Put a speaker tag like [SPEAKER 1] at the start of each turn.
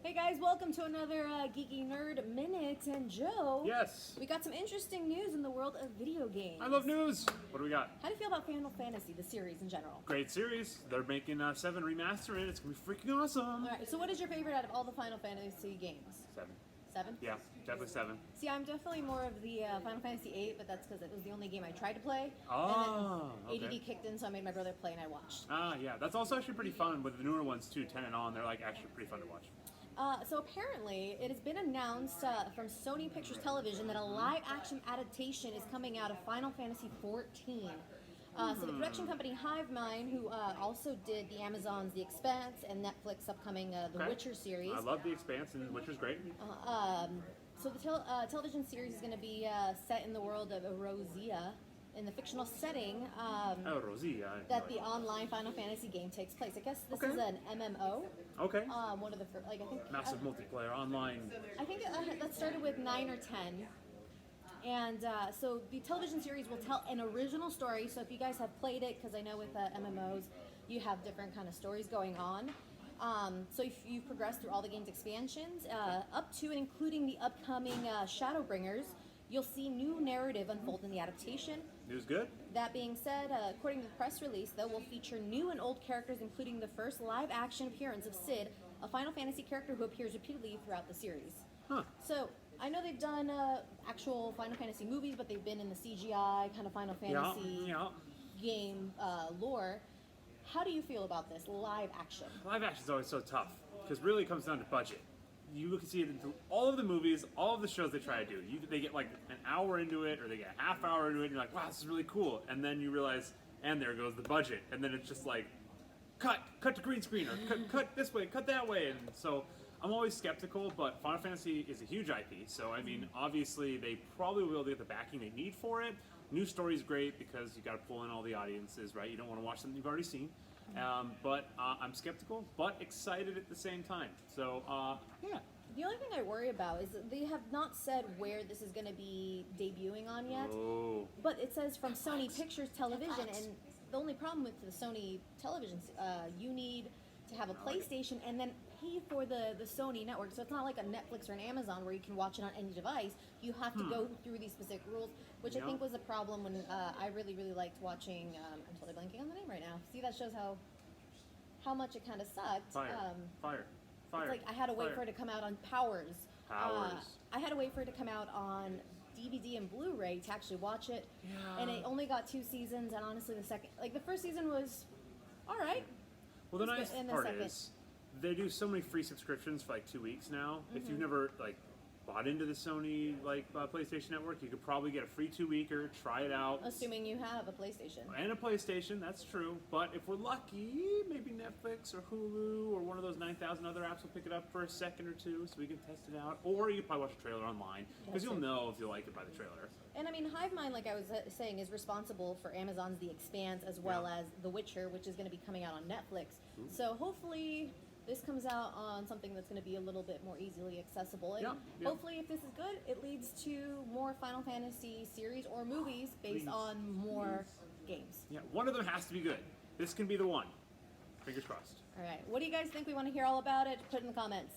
[SPEAKER 1] Hey guys, welcome to another Geeky Nerd Minute. And Joe,
[SPEAKER 2] Yes.
[SPEAKER 1] we got some interesting news in the world of video games.
[SPEAKER 2] I love news. What do we got?
[SPEAKER 1] How do you feel about Final Fantasy, the series in general?
[SPEAKER 2] Great series. They're making 7 remaster it. It's gonna be freaking awesome.
[SPEAKER 1] All right, so what is your favorite out of all the Final Fantasy games?
[SPEAKER 2] 7.
[SPEAKER 1] 7?
[SPEAKER 2] Yeah, definitely 7.
[SPEAKER 1] See, I'm definitely more of the Final Fantasy 8, but that's because it was the only game I tried to play.
[SPEAKER 2] Oh,
[SPEAKER 1] and then
[SPEAKER 2] okay.
[SPEAKER 1] ADD kicked in, so I made my brother play and I watched.
[SPEAKER 2] Yeah, that's also actually pretty fun with the newer ones too. 10 and on, they're like actually pretty fun to watch.
[SPEAKER 1] So apparently, it has been announced from Sony Pictures Television that a live-action adaptation is coming out of Final Fantasy XIV. So the production company Hivemind, who also did the Amazon's The Expanse and Netflix upcoming The
[SPEAKER 2] Okay.
[SPEAKER 1] Witcher series.
[SPEAKER 2] I love The Expanse, and Witcher's great.
[SPEAKER 1] So the television series is going to be set in the world of Erosia, in the fictional setting
[SPEAKER 2] Oh, Rosie.
[SPEAKER 1] that the online Final Fantasy game takes place. I guess this
[SPEAKER 2] Okay.
[SPEAKER 1] is an MMO.
[SPEAKER 2] Okay.
[SPEAKER 1] One of the first, like I think.
[SPEAKER 2] Massive multiplayer online.
[SPEAKER 1] I think that started with 9 or 10. And so the television series will tell an original story. So if you guys have played it, because I know with MMOs, you have different kind of stories going on. So if you've progressed through all the game's expansions, up to and including the upcoming Shadowbringers, you'll see new narrative unfold in the adaptation.
[SPEAKER 2] News good?
[SPEAKER 1] That being said, according to the press release, though, will feature new and old characters, including the first live-action appearance of Cid, a Final Fantasy character who appears repeatedly throughout the series.
[SPEAKER 2] Huh.
[SPEAKER 1] So, I know they've done actual Final Fantasy movies, but they've been in the CGI kind of Final Fantasy
[SPEAKER 2] Yeah.
[SPEAKER 1] game lore. How do you feel about this live action?
[SPEAKER 2] Live action is always so tough because really it comes down to budget. You can see it in all of the movies, all of the shows they try to do. They get like an hour into it, or they get a half hour into it, and you're like, wow, this is really cool. And then you realize, and there goes the budget. And then it's just like, cut to green screen, or cut this way, cut that way. And so I'm always skeptical, but Final Fantasy is a huge IP. So, I mean, obviously they probably will get the backing they need for it. New story's great because you got to pull in all the audiences, right? You don't want to watch something you've already seen. But I'm skeptical, but excited at the same time. So, yeah.
[SPEAKER 1] The only thing I worry about is that they have not said where this is going to be debuting on yet.
[SPEAKER 2] Oh.
[SPEAKER 1] But it says from Sony Pictures Television, and the only problem with the Sony Television, you need to have a PlayStation and then pay for the Sony network. So it's not like a Netflix or an Amazon where you can watch it on any device. You have to go through these specific rules, which I think was a problem when I really liked watching. I'm totally blanking on the name right now. See, that shows how much it kind of sucked.
[SPEAKER 2] Fire.
[SPEAKER 1] It's like I had to wait for it to come out on Powers.
[SPEAKER 2] Powers.
[SPEAKER 1] I had to wait for it to come out on DVD and Blu-ray to actually watch it.
[SPEAKER 2] Yeah.
[SPEAKER 1] And it only got 2 seasons, and honestly the first season was all right.
[SPEAKER 2] Well, the nice
[SPEAKER 1] in the
[SPEAKER 2] part
[SPEAKER 1] second.
[SPEAKER 2] is they do so many free subscriptions for like 2 weeks now. If you've never like bought into the Sony PlayStation Network, you could probably get a free 2-weeker, try it out.
[SPEAKER 1] Assuming you have a PlayStation.
[SPEAKER 2] And a PlayStation, that's true. But if we're lucky, maybe Netflix or Hulu or one of those 9,000 other apps will pick it up for a second or two so we can test it out. Or you can probably watch a trailer online because you'll know if you like it by the trailer.
[SPEAKER 1] And I mean, Hivemind, like I was saying, is responsible for Amazon's The Expanse as well as The Witcher, which is going to be coming out on Netflix. So hopefully this comes out on something that's going to be a little bit more easily accessible. And hopefully if this is good, it leads to more Final Fantasy series or movies based on more games.
[SPEAKER 2] Yeah, one of them has to be good. This can be the one. Fingers crossed.
[SPEAKER 1] All right. What do you guys think? We want to hear all about it. Put it in the comments.